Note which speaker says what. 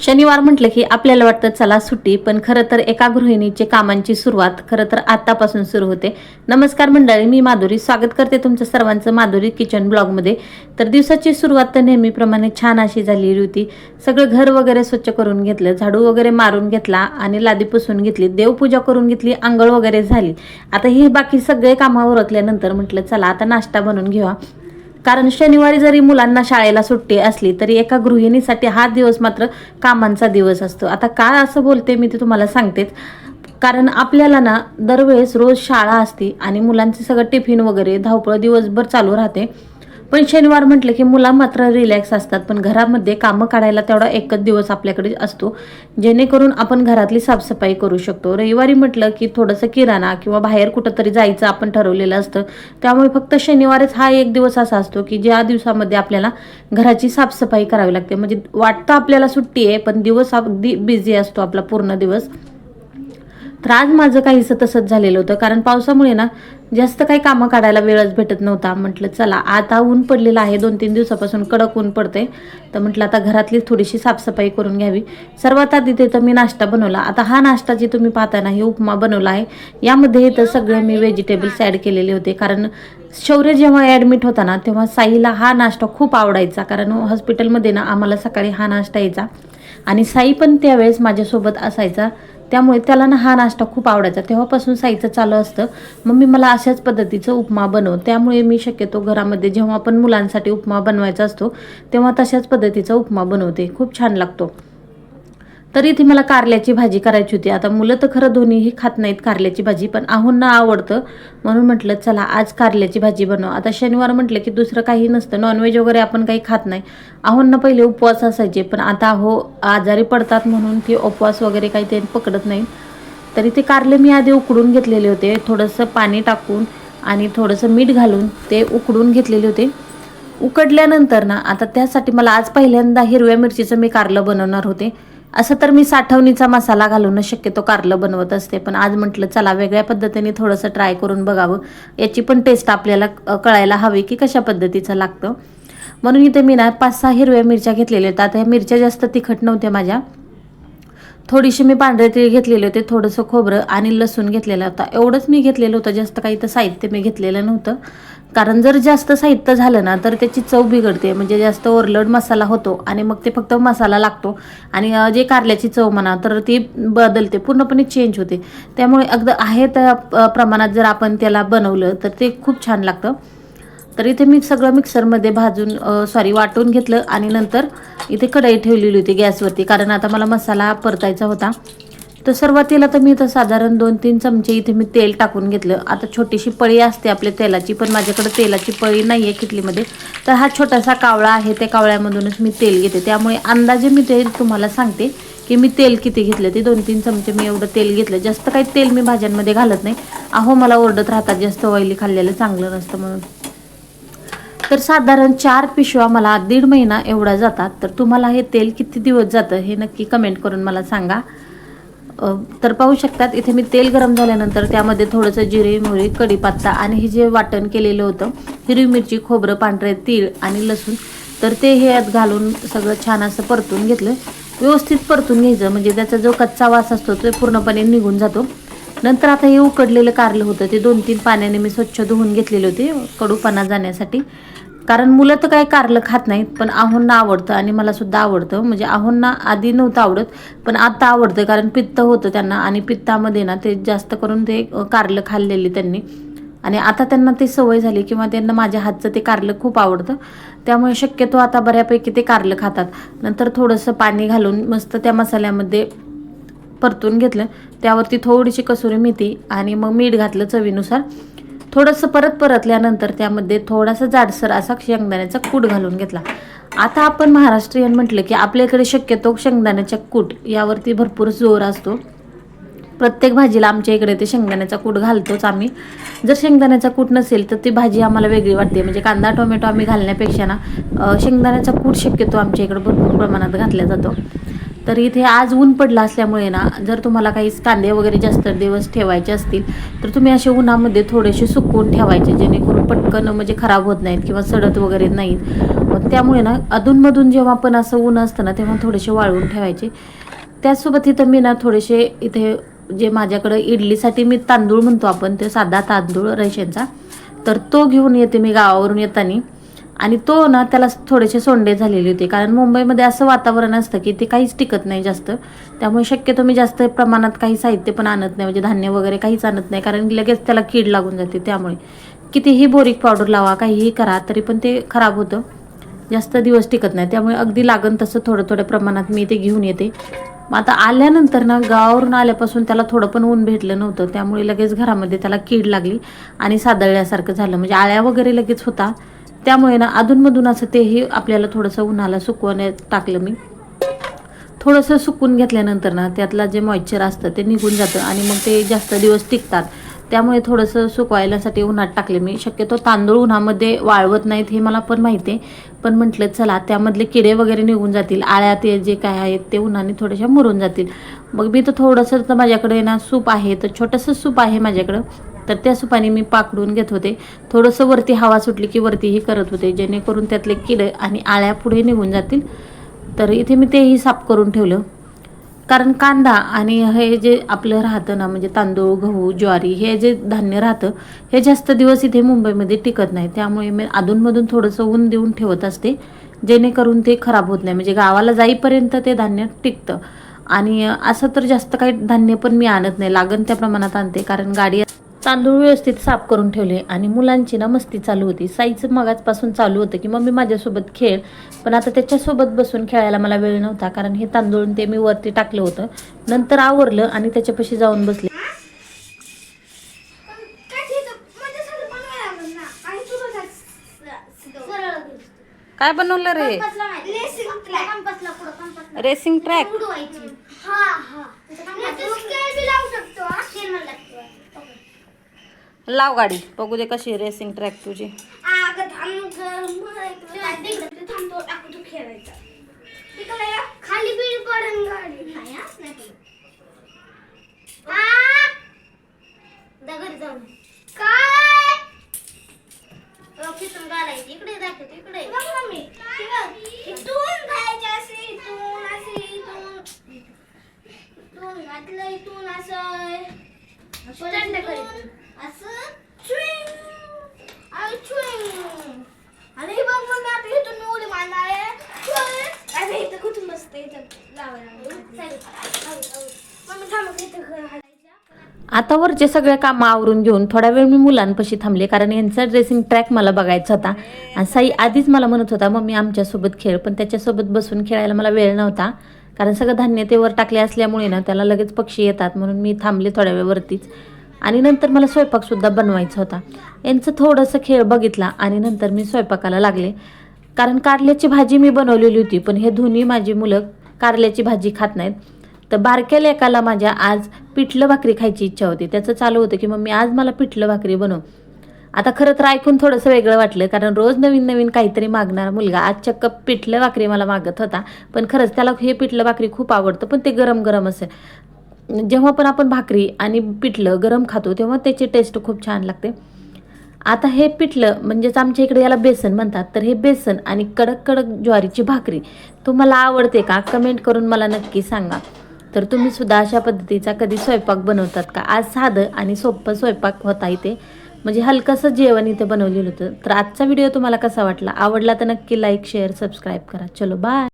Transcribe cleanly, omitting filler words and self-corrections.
Speaker 1: शनिवार म्हटलं की आपल्याला वाटतं चला सुट्टी, पण खरं तर एका गृहिणीचे कामांची सुरुवात खरं तर आतापासून सुरू होते. नमस्कार मंडळी, मी माधुरी स्वागत करते तुमचं सर्वांचं माधुरी किचन ब्लॉगमध्ये. तर दिवसाची सुरुवात तर नेहमीप्रमाणे छान अशी झालेली होती. सगळं घर वगैरे स्वच्छ करून घेतलं, झाडू वगैरे मारून घेतला आणि लादी पुसून घेतली, देवपूजा करून घेतली, आंघोळ वगैरे झाली. आता ही बाकी सगळे कामं उरकल्यानंतर म्हटलं चला आता नाश्ता बनवून घेऊया. कारण शनिवारी जरी मुलांना शाळेला सुट्टी असली तरी एका गृहिणीसाठी हा दिवस मात्र कामांचा दिवस असतो. आता काय असं बोलते मी ते तुम्हाला सांगतेच. कारण आपल्याला ना दरवेळेस रोज शाळा असते आणि मुलांचे सगळं टिफिन वगैरे धावपळ दिवसभर चालू राहते. पण शनिवार म्हटलं की मुलं मात्र रिलॅक्स असतात, पण घरामध्ये कामं काढायला तेवढा एकच दिवस आपल्याकडे असतो जेणेकरून आपण घरातली साफसफाई करू शकतो. रविवारी म्हटलं की थोडंसं किराणा किंवा बाहेर कुठंतरी जायचं आपण ठरवलेलं असतं, त्यामुळे फक्त शनिवारच हा एक दिवस असा असतो की ज्या दिवसामध्ये आपल्याला घराची साफसफाई करावी लागते. म्हणजे वाटतं आपल्याला सुट्टी आहे पण दिवस अगदी बिझी असतो आपला पूर्ण दिवस. तर आज माझं काहीसं तसंच झालेलं होतं, कारण पावसामुळे ना जास्त काही कामं काढायला वेळच भेटत नव्हता. म्हटलं चला आता ऊन पडलेलं आहे, 2-3 दिवसापासून कडक ऊन पडते, तर म्हटलं आता घरातली थोडीशी साफसफाई करून घ्यावी. सर्वात आधी ते तर मी नाश्ता बनवला. आता हा नाश्ता जे तुम्ही पाहता ना, हे उपमा बनवला आहे. यामध्ये तर सगळे मी व्हेजिटेबल्स ॲड केलेले होते, कारण शौर्य जेव्हा ॲडमिट होता ना तेव्हा साईला हा नाश्ता खूप आवडायचा, कारण हॉस्पिटलमध्ये ना आम्हाला सकाळी हा नाश्ता यायचा आणि साई पण त्यावेळेस माझ्यासोबत असायचा, त्यामुळे त्याला ना हा नाश्ता खूप आवडायचा. तेव्हापासून साईचं चालू असतं मम्मी मला अशाच पद्धतीचं उपमा बनव. त्यामुळे मी शक्यतो घरामध्ये जेव्हा पण मुलांसाठी उपमा बनवायचा असतो तेव्हा तशाच पद्धतीचा उपमा बनवते, खूप छान लागतो. तरी इथे मला कारल्याची भाजी करायची होती. आता मुलं तर खरं दोन्हीही खात नाहीत कारल्याची भाजी, पण आहोंना आवडतं म्हणून म्हटलं चला आज कारल्याची भाजी बनव. आता शनिवार म्हटलं की दुसरं काही नसतं, नॉनव्हेज वगैरे आपण काही खात नाही. आहोंना पहिले उपवास असायचे, पण आता अहो आजारी पडतात म्हणून ते उपवास वगैरे काही ते पकडत नाही. तरी ते कारले मी आधी उकडून घेतलेले होते, थोडंसं पाणी टाकून आणि थोडंसं मीठ घालून ते उकडून घेतलेले होते. उकडल्यानंतर ना आता त्यासाठी मला आज पहिल्यांदा हिरव्या मिरचीचं मी कारलं बनवणार होते. असं तर मी साठवणीचा मसाला घालूनच शक्यतो कारलं बनवत असते, पण आज म्हटलं चला वेगळ्या पद्धतीने थोडंसं ट्राय करून बघावं, याची पण टेस्ट आपल्याला कळायला हवी की कशा पद्धतीचं लागतं. म्हणून इथे मी ना 5-6 हिरव्या मिरच्या घेतलेल्या होत्या. आता ह्या मिरच्या जास्त तिखट नव्हत्या माझ्या. थोडीशी मी पांढरे तीळ घेतलेले होते, थोडंसं खोबरं आणि लसूण घेतलेला होता. एवढंच मी घेतलेलं होतं, जास्त काही तर साहित्य मी घेतलेलं नव्हतं. कारण जर जास्त साहित्य झालं ना तर त्याची चव बिघडते, म्हणजे जास्त ओव्हरलोड मसाला होतो आणि मग ते फक्त मसाला लागतो आणि जे कारल्याची चव म्हणा तर ती बदलते, पूर्णपणे चेंज होते. त्यामुळे अगदी आहे त्या प्रमाणात जर आपण त्याला बनवलं तर ते खूप छान लागतं. तर इथे मी सगळं मिक्सरमध्ये वाटून घेतलं आणि नंतर इथे कढई ठेवलेली होती गॅसवरती, कारण आता मला मसाला परतायचा होता. तर सुरुवातीला तर मी इथं साधारण 2-3 चमचे इथे मी तेल टाकून घेतलं. आता छोटीशी पळी असते आपल्या तेलाची, पण माझ्याकडे तेलाची पळी नाही आहे किटलीमध्ये, तर हा छोटासा कावळा आहे, त्या कावळ्यामधूनच मी तेल घेते. त्यामुळे अंदाजे मी ते तुम्हाला सांगते की मी तेल किती घेतलं, ते 2-3 चमचे मी एवढं तेल घेतलं. जास्त काही तेल मी भाज्यांमध्ये घालत नाही. अहो मला ओरडत राहतात जास्त ऑइली खाल्लेलं चांगलं नसतं म्हणून. तर साधारण 4 पिशव्या मला 1.5 महिना एवढा जातात. तर तुम्हाला हे तेल किती दिवस जातं हे नक्की कमेंट करून मला सांगा. तर पाहू शकतात इथे मी तेल गरम झाल्यानंतर त्यामध्ये थोडंसं जिरे, मोहरी, कढीपत्ता आणि हे जे वाटण केलेलं होतं हिरवी मिरची, खोबरं, पांढरे तीळ आणि लसूण, तर ते ह्यात घालून सगळं छान असं परतून घेतलं. व्यवस्थित परतून घ्यायचं, म्हणजे त्याचा जो कच्चा वास असतो तो पूर्णपणे निघून जातो. नंतर आता हे उकडलेलं कारलं होतं ते 2-3 पाण्याने मी स्वच्छ धुवून घेतलेले होते कडूपणा जाण्यासाठी. कारण मुलं तर काय कारलं खात नाहीत, पण आहोंना आवडतं आणि मला सुद्धा आवडतं. म्हणजे आहोंना आधी नव्हतं आवडत पण आता आवडतं, कारण पित्त होतं त्यांना आणि पित्तामध्ये ना ते जास्त करून ते कारलं खाल्लेली त्यांनी आणि आता त्यांना ती सवय झाली किंवा त्यांना माझ्या हातचं ते कारलं खूप आवडतं. त्यामुळे शक्यतो आता बऱ्यापैकी ते कारलं खातात. नंतर थोडंसं पाणी घालून मस्त त्या मसाल्यामध्ये परतून घेतलं. त्यावरती थोडीशी कसुरी मेथी आणि मग मीठ घातलं चवीनुसार. थोडंसं परतल्यानंतर त्यामध्ये थोडासा जाडसर असा शेंगदाण्याचा कूट घालून घेतला. आता आपण महाराष्ट्रीयन म्हटलं की आपल्याकडे शक्यतो शेंगदाण्याच्या कूट यावरती भरपूर जोर असतो. प्रत्येक भाजीला आमच्या इकडे ते शेंगदाण्याचा कूट घालतोच आम्ही. जर शेंगदाण्याचा कूट नसेल तर ती भाजी आम्हाला वेगळी वाटते. म्हणजे कांदा टोमॅटो आम्ही घालण्यापेक्षा ना शेंगदाण्याचा कूट शक्यतो आमच्या इकडे भरपूर प्रमाणात घातला जातो. तर इथे आज ऊन पडलं असल्यामुळे ना जर तुम्हाला काही कांदे वगैरे जास्त दिवस ठेवायचे असतील तर तुम्ही असे उन्हामध्ये थोडेसे सुकवून ठेवायचे, जेणेकरून पटकन म्हणजे खराब होत नाहीत किंवा सडत वगैरे नाहीत. मग त्यामुळे ना अधूनमधून जेव्हा पण असं ऊन असतं ना तेव्हा थोडेसे वाळवून ठेवायचे. त्याचसोबत इथं मी ना थोडेसे इथे जे माझ्याकडं इडलीसाठी मी तांदूळ म्हणतो आपण, ते साधा तांदूळ रेशनचा, तर तो घेऊन येते मी गावावरून येताना. आणि तो ना त्याला थोडेसे सोंडे झालेले होते, कारण मुंबईमध्ये असं वातावरण असतं की ते काहीच टिकत नाही जास्त. त्यामुळे शक्यतो मी जास्त प्रमाणात काही साहित्य पण आणत नाही, म्हणजे धान्य वगैरे काहीच आणत नाही, कारण लगेच त्याला कीड लागून जाते. त्यामुळे कितीही बोरिक पावडर लावा, काहीही करा, तरी पण ते खराब होतं, जास्त दिवस टिकत नाही. त्यामुळे अगदी लागन तसं थोडं थोड्या प्रमाणात मी ते घेऊन येते. मग आता आल्यानंतर ना गावावरून आल्यापासून त्याला थोडं पण ऊन भेटलं नव्हतं, त्यामुळे लगेच घरामध्ये त्याला कीड लागली आणि सादळल्यासारखं झालं, म्हणजे आळ्या वगैरे लगेच होता. त्यामुळे ना अधूनमधून असं तेही आपल्याला थोडंसं उन्हाला सुकवण्यात टाकलं मी. थोडंसं सुकून घेतल्यानंतर ना त्यातला जे मॉइश्चर असतं ते निघून जातं आणि मग ते जास्त दिवस टिकतात. त्यामुळे थोडंसं सुकवायलासाठी उन्हात टाकले मी. शक्यतो तांदूळ उन्हामध्ये वाळवत नाहीत हे मला पण माहिती आहे, पण म्हटलं चला त्यामधले किडे वगैरे निघून जातील, आळ्या ते जे काय आहेत ते उन्हाने थोड्याशा मुरून जातील. मग मी तर थोडंसं, तर माझ्याकडे ना सूप आहे, तर छोटंसं सूप आहे माझ्याकडं, तर त्या सुपाने मी पाकडून घेत होते. थोडंसं वरती हवा सुटली की वरतीही करत होते, जेणेकरून त्यातले किडे आणि आळ्या पुढे निघून जातील. तर इथे मी तेही साफ करून ठेवलं, कारण कांदा आणि हे जे आपलं राहतं ना, म्हणजे तांदूळ, गहू, ज्वारी, हे जे धान्य राहतं हे जास्त दिवस इथे मुंबईमध्ये टिकत नाही. त्यामुळे मी अधूनमधून थोडंसं ऊन देऊन ठेवत असते, जेणेकरून ते खराब होत नाही, म्हणजे गावाला जाईपर्यंत ते धान्य टिकतं. आणि असं तर जास्त काही धान्य पण मी आणत नाही, लागन त्या प्रमाणात आणते, कारण गाडी. तांदूळ व्यवस्थित साफ करून ठेवले आणि मुलांची ना मस्ती चालू होती. साईचं मगाचपासून चालू होतं की मम्मी माझ्यासोबत खेळ, पण आता त्याच्यासोबत बसून खेळायला मला वेळ नव्हता, कारण हे तांदूळ ते मी वरती टाकलं होतं. नंतर आवरलं आणि त्याच्यापाशी जाऊन बसले. काय बनवलं रे? Racing track. लाव गाडी, बघू दे कशी रेसिंग ट्रॅक तुझी.
Speaker 2: खाली बीड पडन गाडी दगड जाऊन काय रॉकेटून घालायची. इकडे दाखवते, इकडे बघ मम्मी, इथून घालायची, असे इथून, असे इथून, इथून घातलं, इथून असं स्टंट करायचं, असं चुईंग आणि चुईंग. आणि हे बघ मम्मी, आता इथून मी उडी मारणार आहे. अरे इथं कुठून बसते, इथं लावायला मम्मी थांबत इथं.
Speaker 1: आता वरचे सगळे कामं आवरून घेऊन थोडा वेळ मी मुलांपाशी थांबले, कारण यांचा ड्रेसिंग ट्रॅक मला बघायचा होता. आणि साई आधीच मला म्हणत होता मम्मी आमच्यासोबत खेळ, पण त्याच्यासोबत बसून खेळायला मला वेळ नव्हता, कारण सगळं धान्य ते वर टाकले असल्यामुळे ना त्याला लगेच पक्षी येतात, म्हणून मी थांबले थोड्या वेळ वरतीच. आणि नंतर मला स्वयंपाकसुद्धा बनवायचा होता. यांचं थोडंसं खेळ बघितला आणि नंतर मी स्वयंपाकाला लागले, कारण कारल्याची भाजी मी बनवलेली होती, पण हे दोन्ही माझी मुलं कारल्याची भाजी खात नाहीत. तर बारक्या लेकाला माझ्या आज पिठलं भाकरी खायची इच्छा होती. त्याचं चालू होतं की मम्मी आज मला पिठलं भाकरी बनव. आता खरं तर ऐकून थोडंसं वेगळं वाटलं, कारण रोज नवीन नवीन काहीतरी मागणारा मुलगा आज चक्क पिठलं भाकरी मला मागत होता. पण खरंच त्याला हे पिठलं भाकरी खूप आवडतं, पण ते गरम गरम असेल. जेव्हा पण आपण भाकरी आणि पिठलं गरम खातो तेव्हा त्याची टेस्ट खूप छान लागते. आता हे पिठलं म्हणजेच आमच्या इकडे याला बेसन म्हणतात, तर हे बेसन आणि कडक कडक ज्वारीची भाकरी तुम्हाला आवडते का? कमेंट करून मला नक्की सांगा. तर तुम्ही सुद्धा अशा पद्धतीचा कधी स्वयंपाक बनवतात का? आज साधं आणि सोपं स्वयंपाक होता इथे, म्हणजे हलकंसं जेवण इथे बनवलेलं होतं. तर आजचा व्हिडिओ तुम्हाला कसा वाटला? आवडला तर नक्की लाईक, शेअर, सबस्क्राईब करा. चलो बाय.